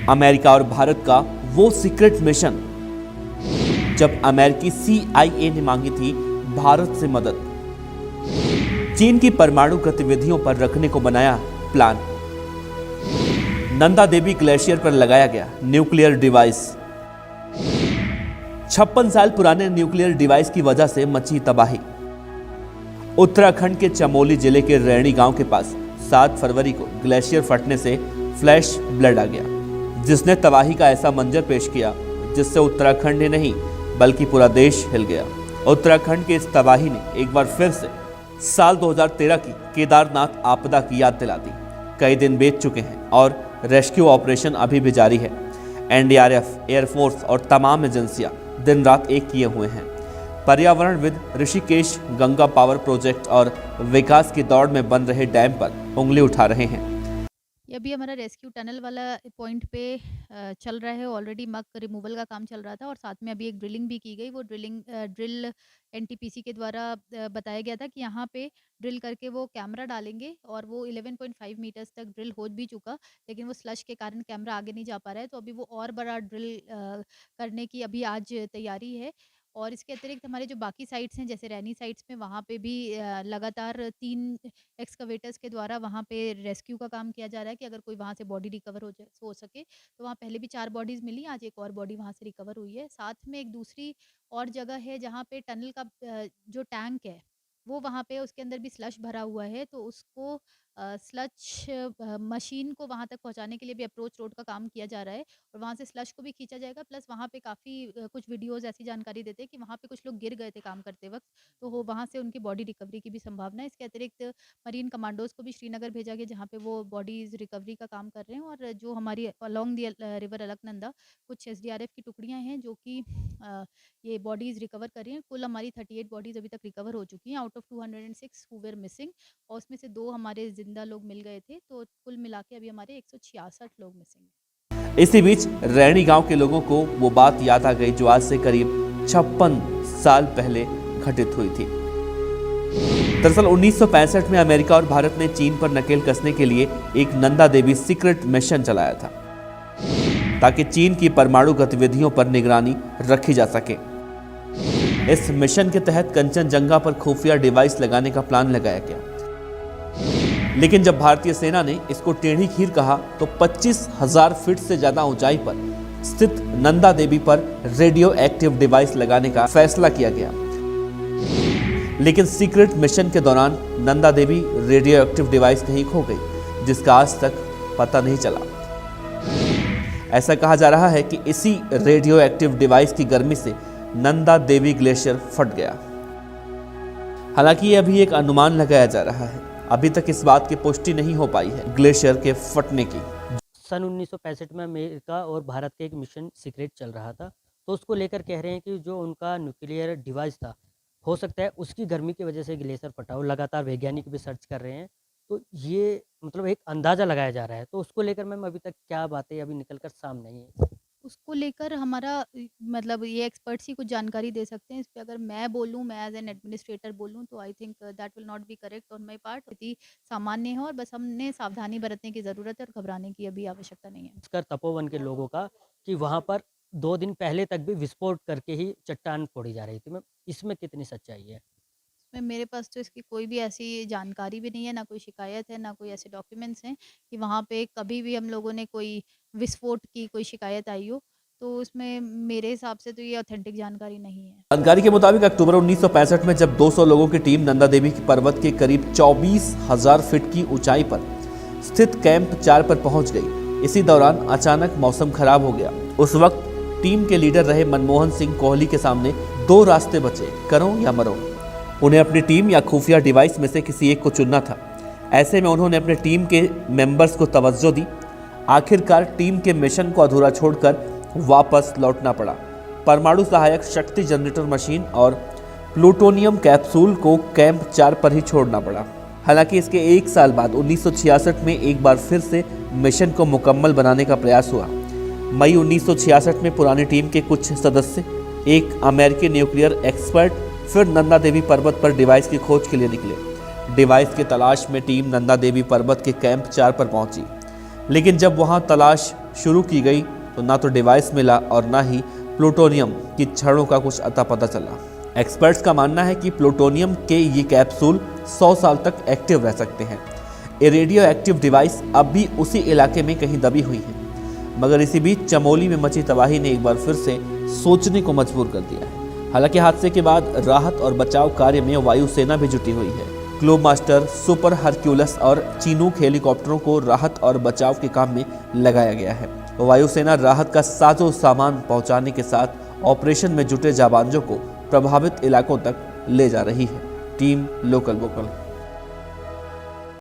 America और भारत का वो सीक्रेट मिशन जब अमेरिकी CIA ने मांगी थी भारत से मदद। चीन की परमाणु गतिविधियों पर रखने को बनाया प्लान। नंदा देवी ग्लेशियर पर लगाया गया न्यूक्लियर डिवाइस। 56 साल पुराने न्यूक्लियर डिवाइस की वजह से मची तबाही। उत्तराखंड के चमोली जिले के रैणी गांव के पास 7 फरवरी को ग्लेशियर फटने से फ्लैश ब्लड आ गया, जिसने तबाही का ऐसा मंजर पेश किया जिससे उत्तराखंड ही नहीं बल्कि पूरा देश हिल गया। उत्तराखंड की इस तबाही ने एक बार फिर से साल 2013 की केदारनाथ आपदा की याद दिला दी। कई दिन बीत चुके हैं और रेस्क्यू ऑपरेशन अभी भी जारी है। NDRF, एयरफोर्स और तमाम एजेंसियां दिन रात एक किए हुए हैं। पर्यावरणविद ऋषिकेश गंगा पावर प्रोजेक्ट और विकास की दौड़ में बन रहे डैम पर उंगली उठा रहे हैं। ये अभी हमारा रेस्क्यू टनल वाला पॉइंट पे चल रहा है। ऑलरेडी मग रिमूवल का काम चल रहा था और साथ में अभी एक ड्रिलिंग भी की गई। वो ड्रिल NTPC के द्वारा बताया गया था कि यहाँ पे ड्रिल करके वो कैमरा डालेंगे और वो 11.5 मीटर्स तक ड्रिल हो भी चुका, लेकिन वो स्लश के कारण कैमरा आगे नहीं जा पा रहा है। तो अभी वो और बड़ा ड्रिल करने की अभी आज तैयारी है। और इसके अतिरिक्त हमारे जो बाकी साइट्स हैं जैसे रैनी साइट्स में, वहाँ पे भी लगातार 3 एक्सकवेटर्स के द्वारा वहाँ पे रेस्क्यू का काम किया जा रहा है कि अगर कोई वहाँ से बॉडी रिकवर हो सके। तो वहाँ पहले भी 4 बॉडीज़ मिली, आज एक और बॉडी वहाँ से रिकवर हुई है। साथ में एक दूसरी और जगह है जहाँ पे टनल का जो टैंक है वो वहाँ पे उसके अंदर भी स्लश भरा हुआ है, तो उसको स्लच मशीन को वहाँ तक पहुँचाने के लिए भी अप्रोच रोड का काम किया जा रहा है और वहाँ से स्लश को भी खींचा जाएगा। प्लस वहाँ पे काफ़ी कुछ वीडियोज़ ऐसी जानकारी देते हैं कि वहाँ पे कुछ लोग गिर गए थे काम करते वक़्त, तो वो वहाँ से उनकी बॉडी रिकवरी की भी संभावना है। इसके अतिरिक्त मरीन कमांडोज़ को भी श्रीनगर भेजा गया जहाँ पे वो बॉडीज़ रिकवरी का काम कर रहे हैं। और जो हमारी अलोंग द रिवर अलकनंदा कुछ SDRF की टुकड़ियाँ हैं जो कि ये बॉडीज़ रिकवर कर रही हैं। कुल हमारी 38 बॉडीज़ अभी तक रिकवर हो चुकी हैं out of 206 who were missing, और उसमें से 2 हमारे जिंदा लोग मिल गए थे। तो कुल मिला के अभी हमारे 166 लोग मिसिंग हैं। इसी बीच रैणी गांव के लोगों को वो बात याद आ गई जो आज से करीब 56 साल पहले घटित हुई थी। दरअसल 1965 में अमेरिका और भारत ने चीन पर नकेल कसने के लिए एक नंदा देवी सीक्रेट मिशन चलाया था ताकि चीन की परमाणु गतिविधियों पर निगरानी रखी जा सके। इस मिशन के तहत कंचनजंगा पर खुफिया डिवाइस लगाने का प्लान लगाया गया, लेकिन जब भारतीय सेना ने इसको टेढ़ी खीर कहा तो 25,000 फीट से ज्यादा ऊंचाई पर स्थित नंदा देवी पर रेडियो एक्टिव डिवाइस लगाने का फैसला किया गया। लेकिन सीक्रेट मिशन के दौरान Nanda Devi radio active device कहीं खो गई, जिसका आज तक पता नहीं चला। ऐसा कहा जा रहा है कि इसी रेडियो एक्टिव डिवाइस की गर्मी से नंदा देवी ग्लेशियर फट गया। हालांकि ये अभी एक अनुमान लगाया जा रहा है, अभी तक इस बात की पुष्टि नहीं हो पाई है ग्लेशियर के फटने की। सन 1965 में अमेरिका और भारत का एक मिशन सीक्रेट चल रहा था, तो उसको लेकर कह रहे हैं कि जो उनका न्यूक्लियर डिवाइस था, हो सकता है उसकी गर्मी की वजह से ग्लेशियर फटा हो। लगातार वैज्ञानिक भी सर्च कर रहे हैं, तो ये मतलब एक अंदाज़ा लगाया जा रहा है। तो उसको लेकर मैम अभी तक क्या बातें अभी निकल कर सामने आई हैं? उसको लेकर हमारा मतलब ये एक्सपर्ट्स ही कुछ जानकारी दे सकते हैं। इस पे अगर मैं बोलूँ, मैं एज़ एन एडमिनिस्ट्रेटर बोलूँ, तो I think that will not be correct on my part. स्थिति सामान्य है और बस हमने सावधानी बरतने की ज़रूरत है और घबराने की अभी आवश्यकता नहीं है। खासकर तपोवन के लोगों का कि वहाँ पर 2 दिन पहले तक भी विस्फोट करके ही चट्टान फोड़ी जा रही थी। मैम इसमें कितनी सच्चाई है? में मेरे पास तो इसकी कोई भी ऐसी जानकारी भी नहीं है, ना कोई शिकायत है, ना कोई ऐसे डॉक्यूमेंट्स हैं कि वहाँ पे कभी भी हम लोगों ने कोई विस्फोट की कोई शिकायत आई हो। तो उसमें मेरे हिसाब से तो ये ऑथेंटिक जानकारी नहीं है। जानकारी के मुताबिक अक्टूबर 1965 में जब 200 लोगों की टीम नंदा देवी की पर्वत के करीब 24,000 फीट की ऊंचाई पर स्थित कैंप 4 पर पहुंच गई। इसी दौरान अचानक मौसम खराब हो गया। उस वक्त टीम के लीडर रहे मनमोहन सिंह कोहली के सामने 2 रास्ते बचे, करो या मरो। उन्हें अपनी टीम या खुफिया डिवाइस में से किसी एक को चुनना था। ऐसे में उन्होंने अपने टीम के मेंबर्स को तवज्जो दी। आखिरकार टीम के मिशन को अधूरा छोड़कर वापस लौटना पड़ा। परमाणु सहायक शक्ति जनरेटर मशीन और प्लूटोनियम कैप्सूल को कैंप 4 पर ही छोड़ना पड़ा। हालांकि इसके 1 साल बाद 1966 में एक बार फिर से मिशन को मुकम्मल बनाने का प्रयास हुआ। मई 1966 में पुरानी टीम के कुछ सदस्य, एक अमेरिकी न्यूक्लियर एक्सपर्ट, फिर नंदा देवी पर्वत पर डिवाइस की खोज के लिए निकले। डिवाइस की तलाश में टीम नंदा देवी पर्वत के कैंप 4 पर पहुंची, लेकिन जब वहां तलाश शुरू की गई तो ना तो डिवाइस मिला और ना ही प्लूटोनियम की छड़ों का कुछ अता पता चला। एक्सपर्ट्स का मानना है कि प्लूटोनियम के ये कैप्सूल 100 साल तक एक्टिव रह सकते हैं। ये रेडियो एक्टिव डिवाइस अब भी उसी इलाके में कहीं दबी हुई है। मगर इसी बीच चमोली में मची तबाही ने एक बार फिर से सोचने को मजबूर कर दिया है। हालांकि हादसे के बाद राहत और बचाव कार्य में वायुसेना भी जुटी हुई है। ग्लोब मास्टर, सुपर हरक्यूलस और चिनूक हेलीकॉप्टरों को राहत और बचाव के काम में लगाया गया है। वायुसेना राहत का साजो सामान पहुंचाने के साथ ऑपरेशन में जुटे जाबांजों को प्रभावित इलाकों तक ले जा रही है। Team local vocal.